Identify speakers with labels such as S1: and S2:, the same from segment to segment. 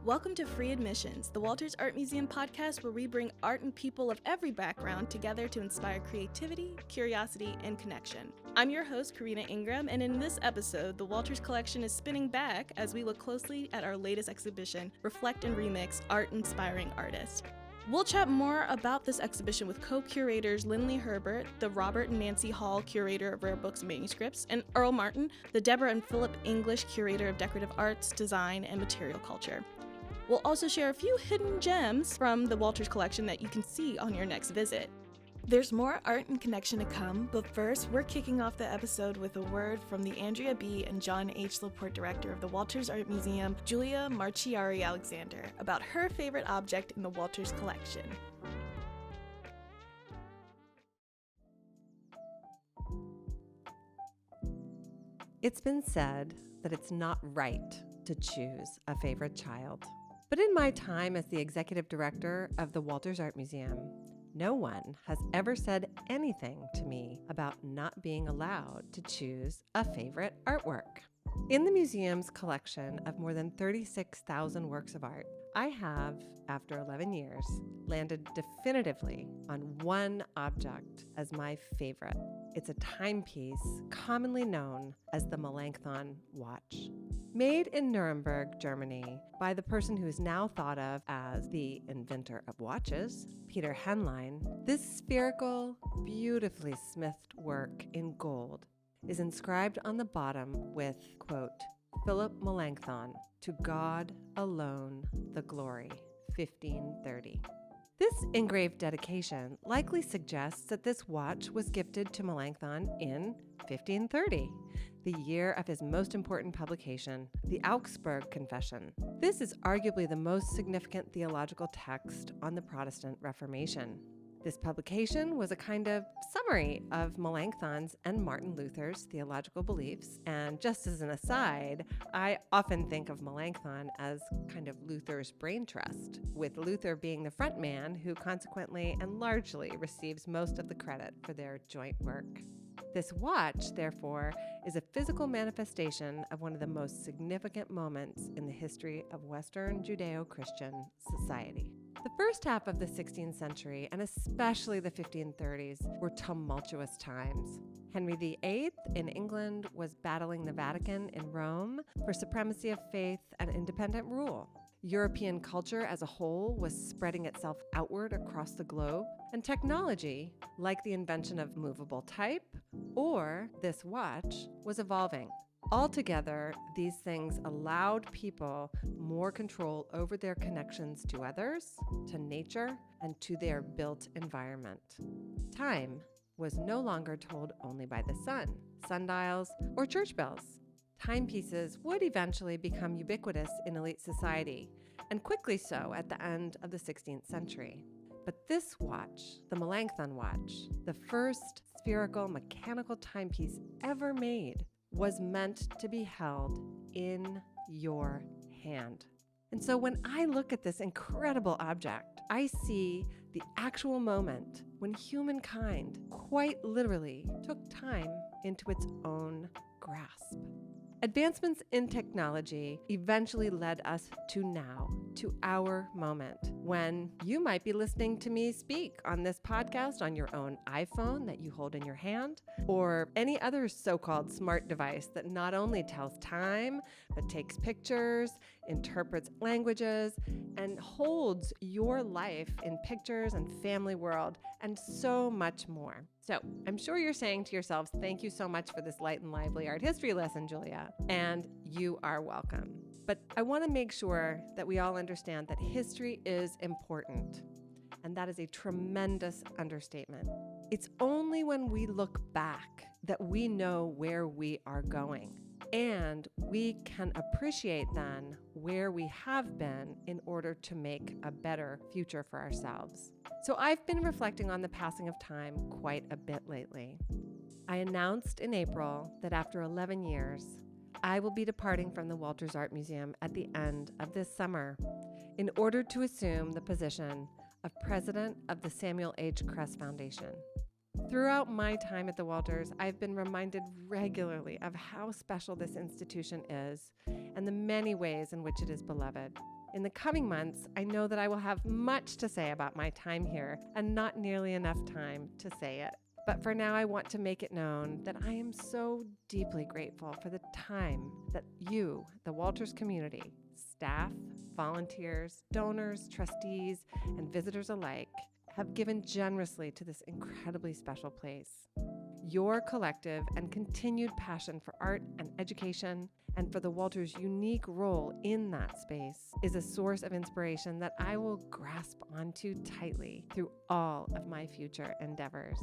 S1: Welcome to Free Admissions, the Walters Art Museum podcast where we bring art and people of every background together to inspire creativity, curiosity, and connection. I'm your host, Karina Ingram, and in this episode, the Walters Collection is spinning back as we look closely at our latest exhibition, Reflect and Remix, Art Inspiring Artists. We'll chat more about this exhibition with co-curators Lynley Herbert, the Robert and Nancy Hall Curator of Rare Books and Manuscripts, and Earl Martin, the Deborah and Philip English Curator of Decorative Arts, Design, and Material Culture. We'll also share a few hidden gems from the Walters Collection that you can see on your next visit. There's more art and connection to come, but first, we're kicking off the episode with a word from the Andrea B and John H. Laporte Director of the Walters Art Museum, Julia Marciari-Alexander, about her favorite object in the Walters Collection.
S2: It's been said that it's not right to choose a favorite child. But in my time as the executive director of the Walters Art Museum, no one has ever said anything to me about not being allowed to choose a favorite artwork. In the museum's collection of more than 36,000 works of art, I have, after 11 years, landed definitively on one object as my favorite. It's a timepiece commonly known as the Melanchthon watch. Made in Nuremberg, Germany, by the person who is now thought of as the inventor of watches, Peter Henlein, this spherical, beautifully smithed work in gold is inscribed on the bottom with, quote, Philip Melanchthon, to God alone the glory, 1530. This engraved dedication likely suggests that this watch was gifted to Melanchthon in 1530, the year of his most important publication, the Augsburg Confession. This is arguably the most significant theological text on the Protestant Reformation. This publication was a kind of summary of Melanchthon's and Martin Luther's theological beliefs. And just as an aside, I often think of Melanchthon as kind of Luther's brain trust, with Luther being the front man who consequently and largely receives most of the credit for their joint work. This watch, therefore, is a physical manifestation of one of the most significant moments in the history of Western Judeo-Christian society. The first half of the 16th century, and especially the 1530s, were tumultuous times. Henry VIII in England was battling the Vatican in Rome for supremacy of faith and independent rule. European culture as a whole was spreading itself outward across the globe, and technology, like the invention of movable type or this watch, was evolving. Altogether, these things allowed people more control over their connections to others, to nature, and to their built environment. Time was no longer told only by the sun, sundials, or church bells. Timepieces would eventually become ubiquitous in elite society, and quickly so at the end of the 16th century. But this watch, the Melanchthon watch, the first spherical mechanical timepiece ever made, was meant to be held in your hand. And so when I look at this incredible object, I see the actual moment when humankind quite literally took time into its own grasp. Advancements in technology eventually led us to now, to our moment, when you might be listening to me speak on this podcast on your own iPhone that you hold in your hand, or any other so-called smart device that not only tells time, but takes pictures, interprets languages, and holds your life in pictures and family world, and so much more. So I'm sure you're saying to yourselves, thank you so much for this light and lively art history lesson, Julia, and you are welcome. But I want to make sure that we all understand that history is important, and that is a tremendous understatement. It's only when we look back that we know where we are going, and we can appreciate then where we have been in order to make a better future for ourselves. So I've been reflecting on the passing of time quite a bit lately. I announced in April that after 11 years, I will be departing from the Walters Art Museum at the end of this summer in order to assume the position of president of the Samuel H. Kress Foundation. Throughout my time at the Walters, I've been reminded regularly of how special this institution is and the many ways in which it is beloved. In the coming months, I know that I will have much to say about my time here and not nearly enough time to say it. But for now, I want to make it known that I am so deeply grateful for the time that you, the Walters community, staff, volunteers, donors, trustees, and visitors alike, have given generously to this incredibly special place. Your collective and continued passion for art and education and for the Walters' unique role in that space is a source of inspiration that I will grasp onto tightly through all of my future endeavors.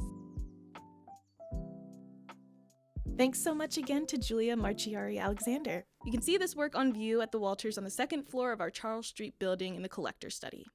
S1: Thanks so much again to Julia Marciari-Alexander. You can see this work on view at the Walters on the second floor of our Charles Street building in the Collector Study.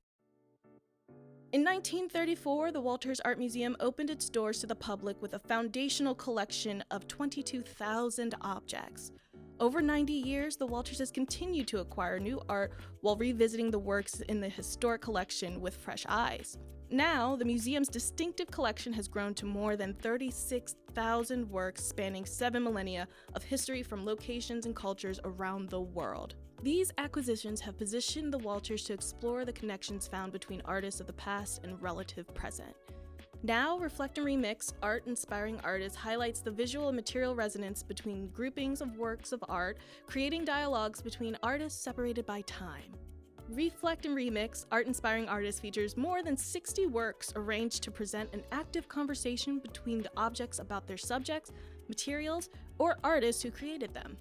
S1: In 1934, the Walters Art Museum opened its doors to the public with a foundational collection of 22,000 objects. Over 90 years, the Walters has continued to acquire new art while revisiting the works in the historic collection with fresh eyes. Now, the museum's distinctive collection has grown to more than 36,000 works spanning 7 millennia of history from locations and cultures around the world. These acquisitions have positioned the Walters to explore the connections found between artists of the past and relative present. Now, Reflect and Remix, Art Inspiring Artists highlights the visual and material resonance between groupings of works of art, creating dialogues between artists separated by time. Reflect and Remix, Art Inspiring Artists features more than 60 works arranged to present an active conversation between the objects about their subjects, materials, or artists who created them.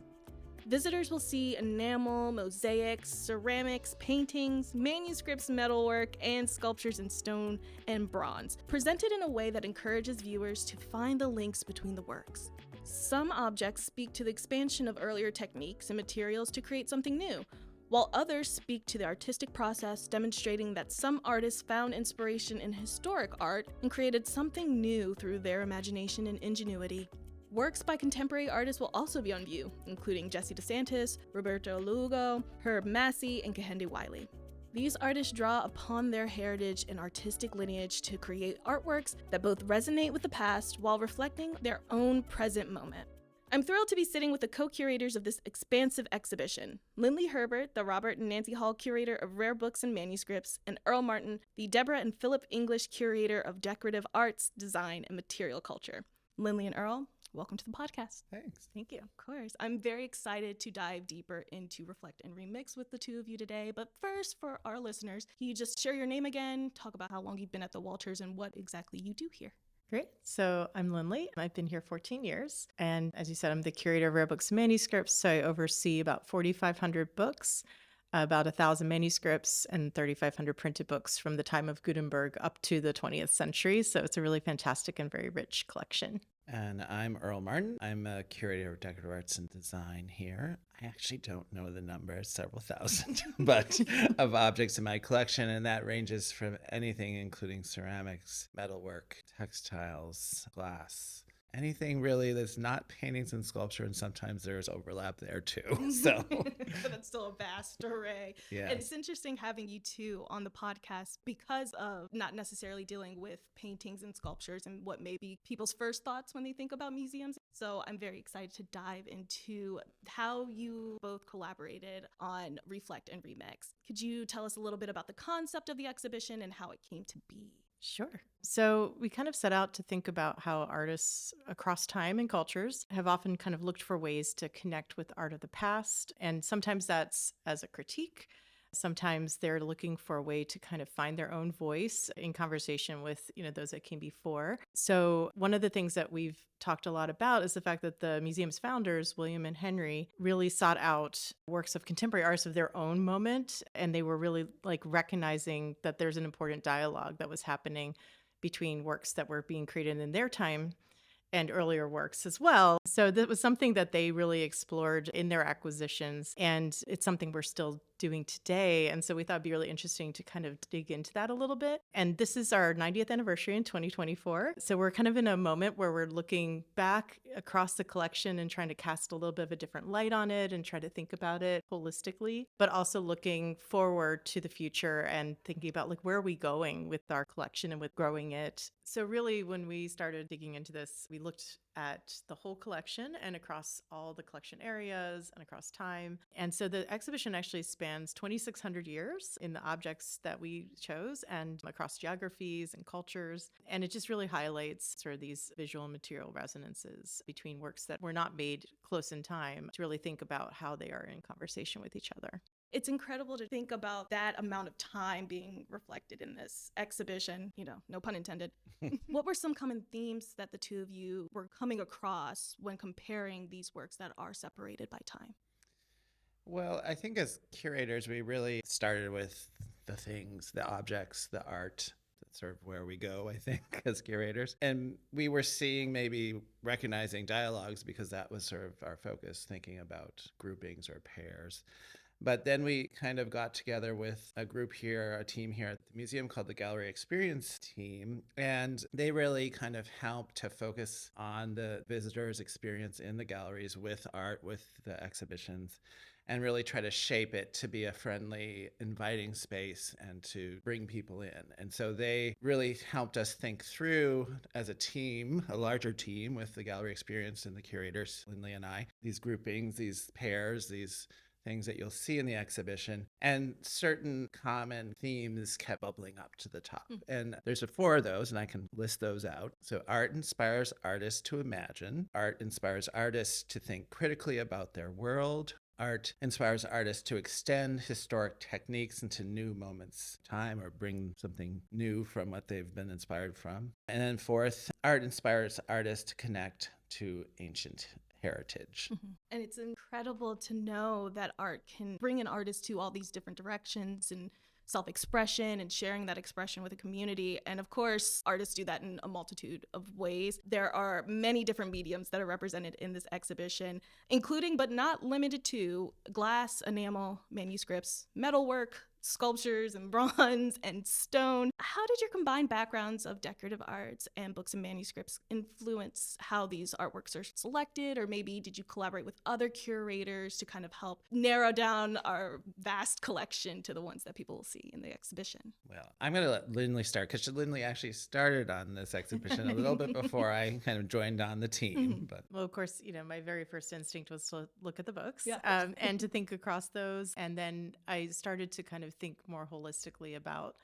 S1: Visitors will see enamel, mosaics, ceramics, paintings, manuscripts, metalwork, and sculptures in stone and bronze, presented in a way that encourages viewers to find the links between the works. Some objects speak to the expansion of earlier techniques and materials to create something new, while others speak to the artistic process, demonstrating that some artists found inspiration in historic art and created something new through their imagination and ingenuity. Works by contemporary artists will also be on view, including Jesse DeSantis, Roberto Lugo, Herb Massey, and Kehinde Wiley. These artists draw upon their heritage and artistic lineage to create artworks that both resonate with the past while reflecting their own present moment. I'm thrilled to be sitting with the co-curators of this expansive exhibition, Lynley Herbert, the Robert and Nancy Hall Curator of Rare Books and Manuscripts, and Earl Martin, the Deborah and Philip English Curator of Decorative Arts, Design, and Material Culture. Lynley and Earl, welcome to the podcast.
S3: Thanks.
S1: Thank you. Of course. I'm very excited to dive deeper into Reflect and Remix with the two of you today. But first, for our listeners, can you just share your name again, talk about how long you've been at the Walters and what exactly you do here?
S3: Great. So I'm Lynley. I've been here 14 years. And as you said, I'm the curator of Rare Books and Manuscripts. So I oversee about 4,500 books, about 1,000 manuscripts, and 3,500 printed books from the time of Gutenberg up to the 20th century. So it's a really fantastic and very rich collection.
S4: And I'm Earl Martin. I'm a curator of decorative arts and design here. I actually don't know the number, several thousand, but of objects in my collection. And that ranges from anything, including ceramics, metalwork, textiles, glass, anything really that's not paintings and sculpture. And sometimes there's overlap there too. So
S1: But it's still a vast array.
S4: yeah.
S1: And it's interesting having you two on the podcast because of not necessarily dealing with paintings and sculptures and what may be people's first thoughts when they think about museums. So I'm very excited to dive into how you both collaborated on Reflect and Remix. Could you tell us a little bit about the concept of the exhibition and how it came to be?
S3: Sure. So we kind of set out to think about how artists across time and cultures have often kind of looked for ways to connect with art of the past. And sometimes that's as a critique. Sometimes they're looking for a way to kind of find their own voice in conversation with, those that came before. So one of the things that we've talked a lot about is the fact that the museum's founders, William and Henry, really sought out works of contemporary artists of their own moment. And they were really recognizing that there's an important dialogue that was happening between works that were being created in their time and earlier works as well. So that was something that they really explored in their acquisitions. And it's something we're still doing today. And so we thought it'd be really interesting to kind of dig into that a little bit. And this is our 90th anniversary in 2024. So we're kind of in a moment where we're looking back across the collection and trying to cast a little bit of a different light on it and try to think about it holistically, but also looking forward to the future and thinking about where are we going with our collection and with growing it. So really, when we started digging into this, we looked at the whole collection and across all the collection areas and across time. And so the exhibition actually spans 2,600 years in the objects that we chose and across geographies and cultures. And it just really highlights sort of these visual and material resonances between works that were not made close in time to really think about how they are in conversation with each other.
S1: It's incredible to think about that amount of time being reflected in this exhibition, no pun intended. What were some common themes that the two of you were coming across when comparing these works that are separated by time?
S4: Well, I think as curators, we really started with the things, the objects, the art. That's sort of where we go, I think, as curators. And we were seeing, maybe recognizing dialogues, because that was sort of our focus, thinking about groupings or pairs. But then we kind of got together with a group here, a team here at the museum called the Gallery Experience Team. And they really kind of helped to focus on the visitors' experience in the galleries with art, with the exhibitions, and really try to shape it to be a friendly, inviting space and to bring people in. And so they really helped us think through, as a team, a larger team with the Gallery Experience and the curators, Lynley and I, these groupings, these pairs, these things that you'll see in the exhibition, and certain common themes kept bubbling up to the top. And there's 4 of those, and I can list those out. So art inspires artists to imagine. Art inspires artists to think critically about their world. Art inspires artists to extend historic techniques into new moments of time, or bring something new from what they've been inspired from. And then 4th, art inspires artists to connect to ancient heritage.
S1: And it's incredible to know that art can bring an artist to all these different directions and self-expression and sharing that expression with a community. And of course, artists do that in a multitude of ways. There are many different mediums that are represented in this exhibition, including but not limited to glass, enamel, manuscripts, metalwork, sculptures and bronze and stone. How did your combined backgrounds of decorative arts and books and manuscripts influence how these artworks are selected? Or maybe did you collaborate with other curators to kind of help narrow down our vast collection to the ones that people will see in the exhibition?
S4: Well, I'm going to let Lynley start, because Lynley actually started on this exhibition a little bit before I kind of joined on the team. But
S3: well, of course, my very first instinct was to look at the books,
S1: Yeah.
S3: and to think across those. And then I started to kind of think more holistically about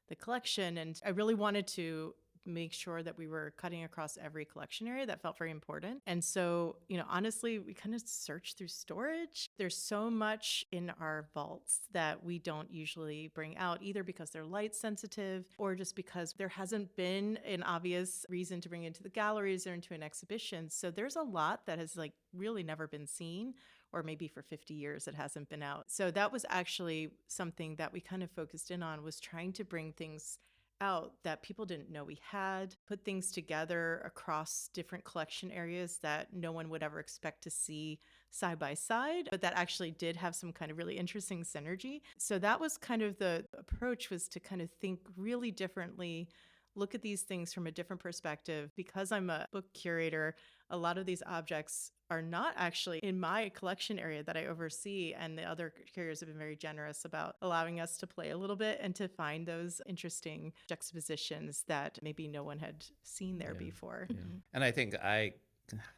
S3: the collection. And I really wanted to make sure that we were cutting across every collection area. That felt very important. And so, honestly, we kind of searched through storage. There's so much in our vaults that we don't usually bring out, either because they're light sensitive or just because there hasn't been an obvious reason to bring into the galleries or into an exhibition. So there's a lot that has really never been seen, or maybe for 50 years it hasn't been out. So that was actually something that we kind of focused in on, was trying to bring things out that people didn't know we had, put things together across different collection areas that no one would ever expect to see side by side, but that actually did have some kind of really interesting synergy. So that was kind of the approach, was to kind of think really differently, look at these things from a different perspective. Because I'm a book curator, a lot of these objects are not actually in my collection area that I oversee, and the other curators have been very generous about allowing us to play a little bit and to find those interesting juxtapositions that maybe no one had seen there before.
S4: Yeah. And I think I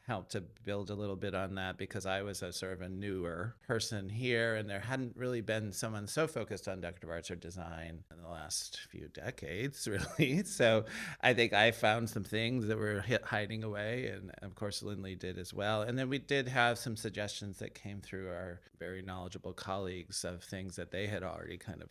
S4: helped to build a little bit on that, because I was a sort of a newer person here, and there hadn't really been someone so focused on decorative arts or design in the last few decades, really. So I think I found some things that were hiding away, and of course Lynley did as well. And then we did have some suggestions that came through our very knowledgeable colleagues of things that they had already kind of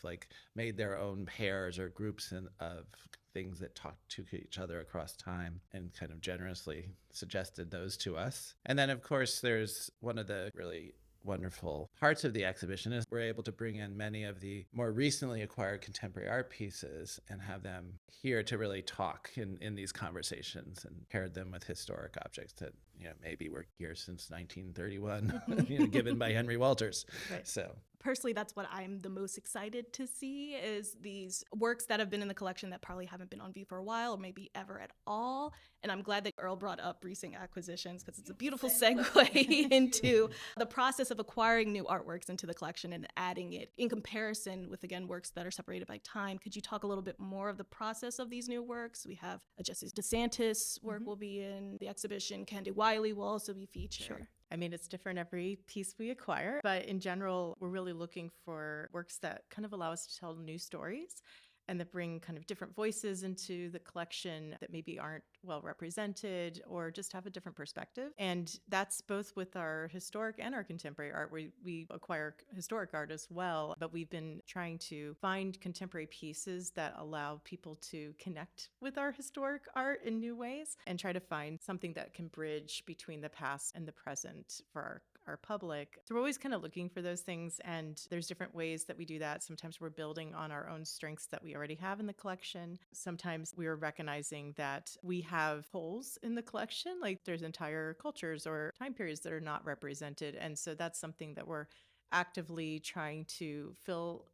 S4: made their own pairs or groups of things that talk to each other across time, and kind of generously suggested those to us. And then, of course, there's one of the really wonderful parts of the exhibition is we're able to bring in many of the more recently acquired contemporary art pieces and have them here to really talk in these conversations, and paired them with historic objects that maybe were here since 1931, given by Henry Walters.
S3: Right.
S4: So
S1: Personally, that's what I'm the most excited to see, is these works that have been in the collection that probably haven't been on view for a while or maybe ever at all. And I'm glad that Earl brought up recent acquisitions, because it's a beautiful segue into the process of acquiring new artworks into the collection and adding it in comparison with, again, works that are separated by time. Could you talk a little bit more of the process of these new works? We have a Jesse DeSantis work will be in the exhibition. Kehinde Wiley will also be featured.
S3: Sure. I mean, it's different every piece we acquire, but in general, we're really looking for works that kind of allow us to tell new stories and that bring kind of different voices into the collection that maybe aren't well represented or just have a different perspective. And that's both with our historic and our contemporary art. We acquire historic art as well, but we've been trying to find contemporary pieces that allow people to connect with our historic art in new ways and try to find something that can bridge between the past and the present for our public. So we're always kind of looking for those things, and there's different ways that we do that. Sometimes we're building on our own strengths that we already have in the collection. Sometimes we are recognizing that we have holes in the collection, like there's entire cultures or time periods that are not represented. And so that's something that we're actively trying to fill.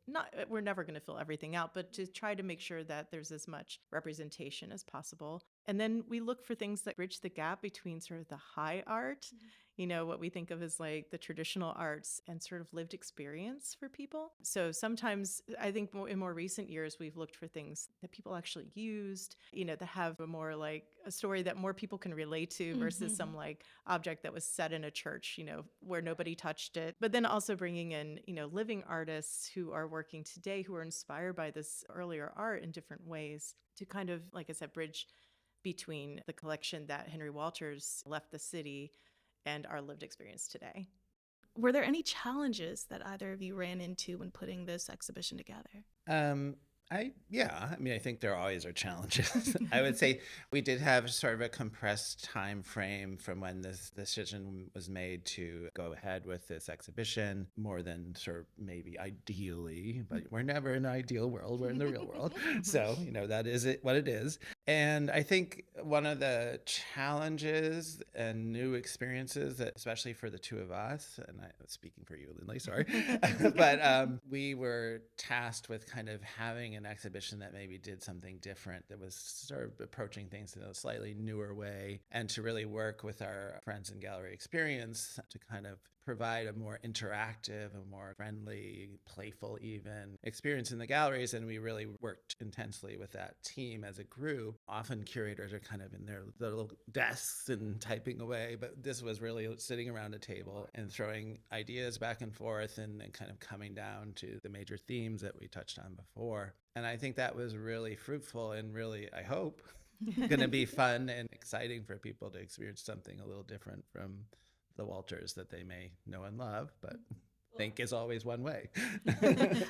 S3: We're never going to fill everything out, but to try to make sure that there's as much representation as possible. And then we look for things that bridge the gap between sort of the high art, what we think of as like the traditional arts, and sort of lived experience for people. So sometimes I think in more recent years, we've looked for things that people actually used, that have a more like a story that more people can relate to versus some like object that was set in a church, where nobody touched it. But then also bringing in, living artists who are working today, who are inspired by this earlier art in different ways to kind of, like I said, bridge between the collection that Henry Walters left the city and our lived experience today.
S1: Were there any challenges that either of you ran into when putting this exhibition together?
S4: I think there always are challenges. I would say we did have sort of a compressed time frame from when this decision was made to go ahead with this exhibition, more than sort of maybe ideally, but we're never in an ideal world, we're in the real world. So, that is what it is. And I think one of the challenges and new experiences, that, especially for the two of us, and I'm speaking for you, Lynley, sorry, but we were tasked with kind of having an exhibition that maybe did something different, that was sort of approaching things in a slightly newer way, and to really work with our friends in gallery experience to kind of provide a more interactive, a more friendly, playful even experience in the galleries. And we really worked intensely with that team as a group. Often curators are kind of in their little desks and typing away, but this was really sitting around a table and throwing ideas back and forth and kind of coming down to the major themes that we touched on before. And I think that was really fruitful and really, I hope, going to be fun and exciting for people to experience something a little different from the Walters that they may know and love, but think is always one way.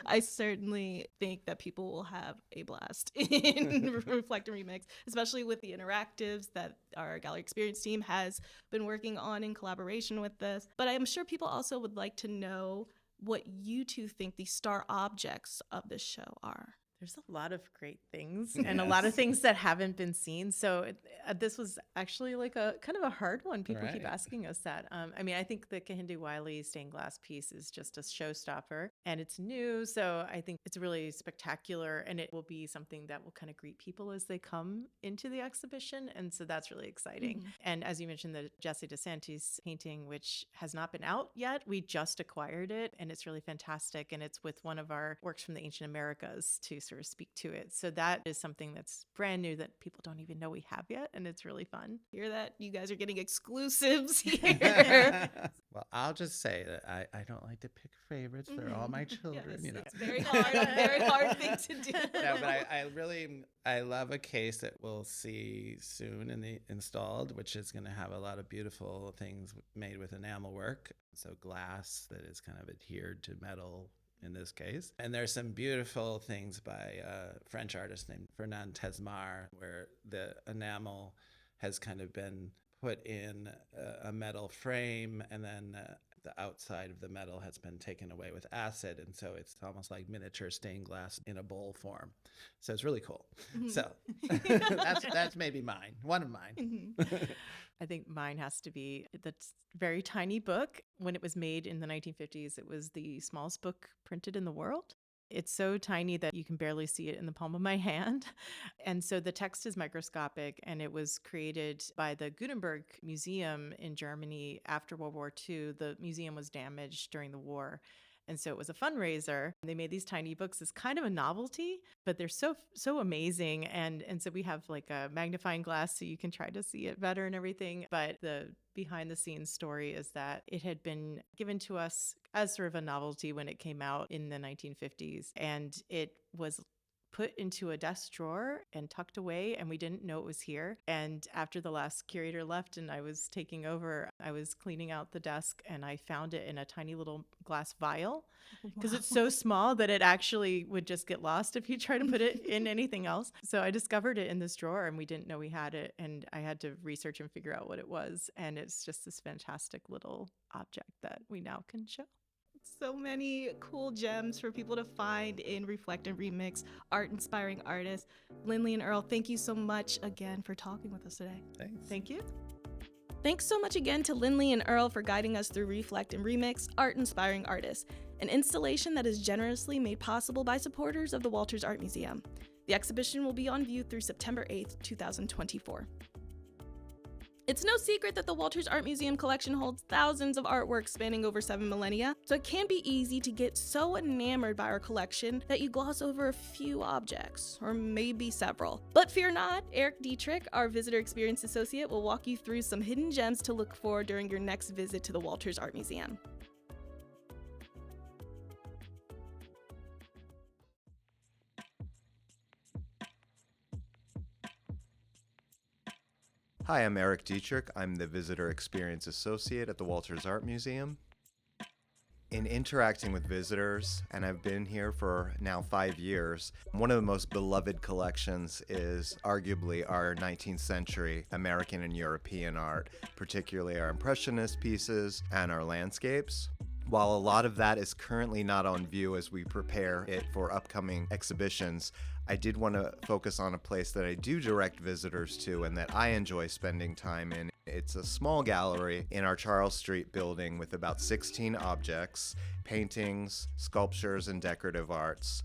S1: I certainly think that people will have a blast in Reflect and Remix, especially with the interactives that our gallery experience team has been working on in collaboration with this. But I'm sure people also would like to know what you two think the star objects of this show are.
S3: There's a lot of great things and a lot of things that haven't been seen. So this was actually like a kind of a hard one. People keep asking us that. I think the Kehinde Wiley stained glass piece is just a showstopper, and it's new. So I think it's really spectacular, and it will be something that will kind of greet people as they come into the exhibition. And so that's really exciting. And as you mentioned, the Jesse DeSantis painting, which has not been out yet, we just acquired it, and it's really fantastic. And it's with one of our works from the ancient Americas to sort of speak to it. So that is something that's brand new that people don't even know we have yet, and it's really fun.
S1: Hear that? You guys are getting exclusives here.
S4: Well, I'll just say that I don't like to pick favorites. They're all my children.
S1: Yes, it's very hard thing to do.
S4: No, but I love a case that we'll see soon installed, which is going to have a lot of beautiful things made with enamel work. So glass that is kind of adhered to metal in this case. And there's some beautiful things by a French artist named Fernand Tesmar, where the enamel has kind of been put in a metal frame and then The outside of the metal has been taken away with acid, and so it's almost like miniature stained glass in a bowl form. So it's really cool. So that's maybe mine, one of mine.
S3: I think mine has to be the very tiny book. When it was made in the 1950s, it was the smallest book printed in the world. It's so tiny that you can barely see it in the palm of my hand. And so the text is microscopic, and it was created by the Gutenberg Museum in Germany after World War II. The museum was damaged during the war. And so it was a fundraiser. They made these tiny books as kind of a novelty, but they're so amazing. And so we have like a magnifying glass so you can try to see it better and everything. But the behind the scenes story is that it had been given to us as sort of a novelty when it came out in the 1950s. And it was put into a desk drawer and tucked away, and we didn't know it was here. And after the last curator left and I was taking over, I was cleaning out the desk and I found it in a tiny little glass vial because it's so small that it actually would just get lost if you try to put it in anything else. So I discovered it in this drawer and we didn't know we had it, and I had to research and figure out what it was. And it's just this fantastic little object that we now can show.
S1: So many cool gems for people to find in Reflect and Remix, art-inspiring artists. Lynley and Earl, thank you so much again for talking with us today.
S4: Thanks.
S3: Thank you.
S1: Thanks so much again to Lynley and Earl for guiding us through Reflect and Remix, art-inspiring artists, an installation that is generously made possible by supporters of the Walters Art Museum. The exhibition will be on view through September 8th, 2024. It's no secret that the Walters Art Museum collection holds thousands of artworks spanning over 7 millennia, so it can be easy to get so enamored by our collection that you gloss over a few objects, or maybe several. But fear not, Eric Dietrich, our Visitor Experience Associate, will walk you through some hidden gems to look for during your next visit to the Walters Art Museum.
S5: Hi, I'm Eric Dietrich. I'm the Visitor Experience Associate at the Walters Art Museum. In interacting with visitors, and I've been here for now 5 years, one of the most beloved collections is arguably our 19th century American and European art, particularly our Impressionist pieces and our landscapes. While a lot of that is currently not on view as we prepare it for upcoming exhibitions, I did want to focus on a place that I do direct visitors to and that I enjoy spending time in. It's a small gallery in our Charles Street building with about 16 objects, paintings, sculptures, and decorative arts.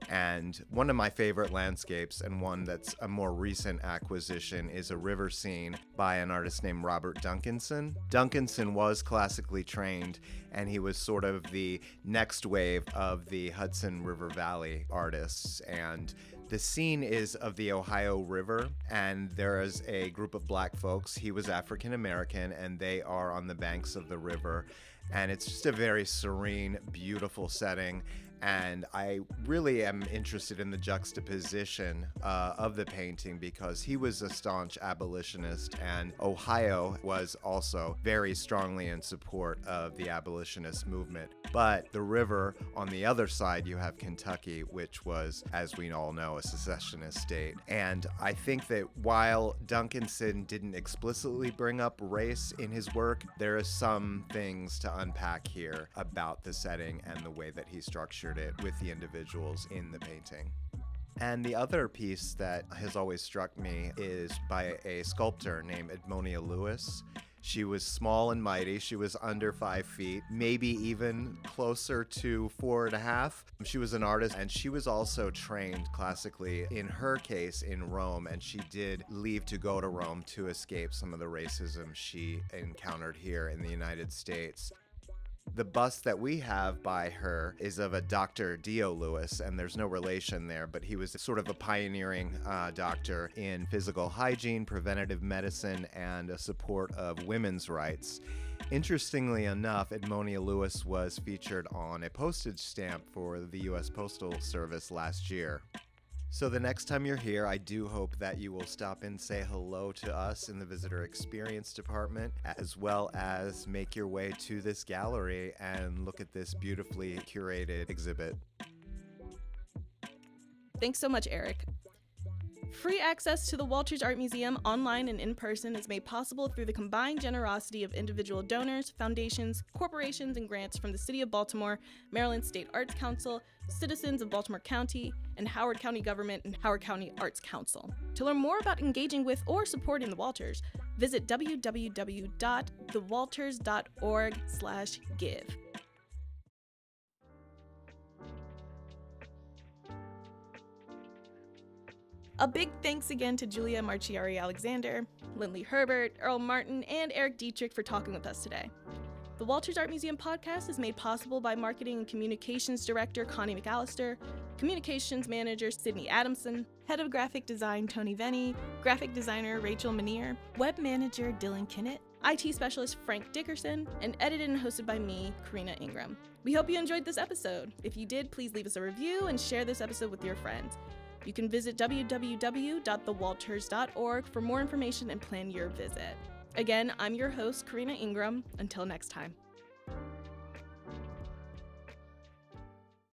S5: And one of my favorite landscapes, and one that's a more recent acquisition, is a river scene by an artist named Robert Duncanson. Duncanson was classically trained, and he was sort of the next wave of the Hudson River Valley artists. And the scene is of the Ohio River, and there is a group of black folks. He was African American, and they are on the banks of the river. And it's just a very serene, beautiful setting. And I really am interested in the juxtaposition of the painting because he was a staunch abolitionist, and Ohio was also very strongly in support of the abolitionist movement. But the river, on the other side, you have Kentucky, which was, as we all know, a secessionist state. And I think that while Duncanson didn't explicitly bring up race in his work, there are some things to unpack here about the setting and the way that he structured it with the individuals in the painting. And the other piece that has always struck me is by a sculptor named Edmonia Lewis. She was small and mighty. She was under 5 feet, maybe even closer to 4.5. She was an artist, and she was also trained classically, in her case, in Rome, and she did leave to go to Rome to escape some of the racism she encountered here in the United States. The bust that we have by her is of a Dr. Dio Lewis, and there's no relation there, but he was sort of a pioneering doctor in physical hygiene, preventative medicine, and a support of women's rights. Interestingly enough, Edmonia Lewis was featured on a postage stamp for the U.S. Postal Service last year. So the next time you're here, I do hope that you will stop and say hello to us in the Visitor Experience Department, as well as make your way to this gallery and look at this beautifully curated exhibit.
S1: Thanks so much, Eric. Free access to the Walters Art Museum online and in person is made possible through the combined generosity of individual donors, foundations, corporations, and grants from the City of Baltimore, Maryland State Arts Council, citizens of Baltimore County, and Howard County Government and Howard County Arts Council. To learn more about engaging with or supporting the Walters, visit www.thewalters.org/give. A big thanks again to Julia Marciari-Alexander, Lynley Herbert, Earl Martin, and Eric Dietrich for talking with us today. The Walters Art Museum podcast is made possible by Marketing and Communications Director Connie McAllister, Communications Manager Sydney Adamson, Head of Graphic Design Tony Venny, Graphic Designer Rachel Manier, Web Manager Dylan Kinnett, IT Specialist Frank Dickerson, and edited and hosted by me, Karina Ingram. We hope you enjoyed this episode. If you did, please leave us a review and share this episode with your friends. You can visit www.thewalters.org for more information and plan your visit. Again, I'm your host, Karina Ingram. Until next time.